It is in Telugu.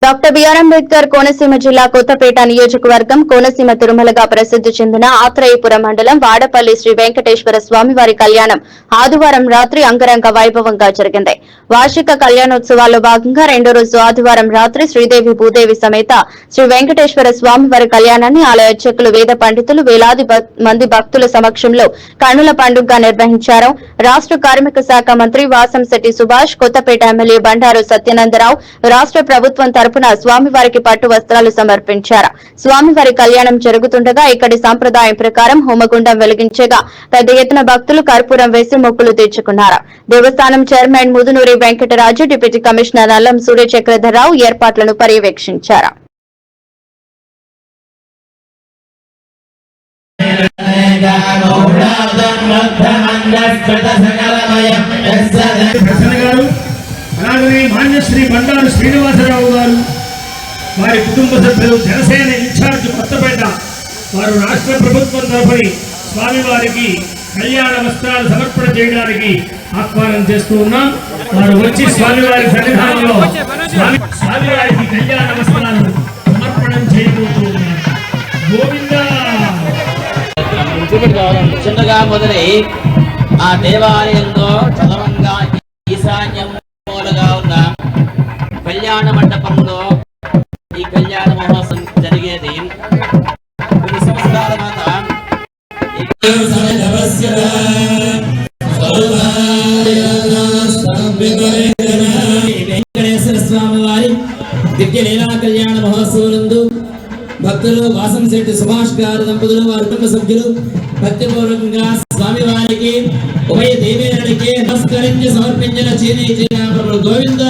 డాక్టర్ బిఆర్ అంబేద్కర్ కోనసీమ జిల్లా కొత్తపేట నియోజకవర్గం కోనసీమ తిరుమలగా ప్రసిద్ది చెందిన ఆత్రేయపురం మండలం వాడపల్లి శ్రీ వెంకటేశ్వర స్వామివారి కళ్యాణం ఆదివారం రాత్రి అంగరంగ వైభవంగా జరిగింది. వార్షిక కళ్యాణోత్సవాల్లో భాగంగా రెండో రోజు ఆదివారం రాత్రి శ్రీదేవి భూదేవి సమేత శ్రీ వెంకటేశ్వర స్వామివారి కళ్యాణాన్ని ఆలయ అర్చకులు వేద పండితులు వేలాది మంది భక్తుల సమక్షంలో కన్నుల పండుగగా నిర్వహించారు. రాష్ట్ర కార్మిక శాఖ మంత్రి వాసంశెట్టి సుభాష్, కొత్తపేట ఎమ్మెల్యే బండారు సత్యనందరావు రాష్ట్ర ప్రభుత్వం తరపున స్వామివారికి పట్టు వస్త్రాలు సమర్పించారు. స్వామివారి కళ్యాణం జరుగుతుండగా ఇక్కడి సంప్రదాయం ప్రకారం హోమగుండం వెలిగించగా పెద్ద ఎత్తున భక్తులు కర్పూరం వేసి మొక్కులు తీర్చుకున్నారు. దేవస్థానం chairman Mudunuri Venkataraju, deputy commissioner అల్లం సూర్యచక్రధరరావు ఏర్పాట్లను పర్యవేక్షించారు. అలాగే మాన్యశ్రీ బండారు శ్రీనివాసరావు గారు, వారి కుటుంబ సభ్యులు, జనసేన ఇన్ఛార్జ్ కొత్తపేట వారు రాష్ట్ర ప్రభుత్వం తరఫున స్వామివారికి కళ్యాణ వస్త్రాలు సమర్పణ చేయడానికి ఆహ్వానం చేస్తూ ఉన్నాం. వారు వచ్చి స్వామివారి సన్నిధానంలో స్వామివారికి కళ్యాణ వస్త్రాలు సమర్పణం చేయబోతూ ఉన్నారు. గోవిందా చిన్నగా మొదలై ఆ దేవాలయంలో చదవంగా ఈశాన్యం మూలగా ఉన్న కళ్యాణ మండపంలో ఈ కళ్యాణ మహోత్సవం జరిగేది. కొన్ని సంవత్సరాల వెంకటేశ్వర స్వామి వారి దివ్య లీలా కళ్యాణ మహోత్సవం భక్తులు వాసంశెట్టి సుభాష్ గారు దంపతులు వారి కుటుంబ సభ్యులు భక్తిపూర్వకంగా స్వామివారికి ఉభయ దేవేరుడికి నమస్కరించి సమర్పించిన చేనే గోవింద.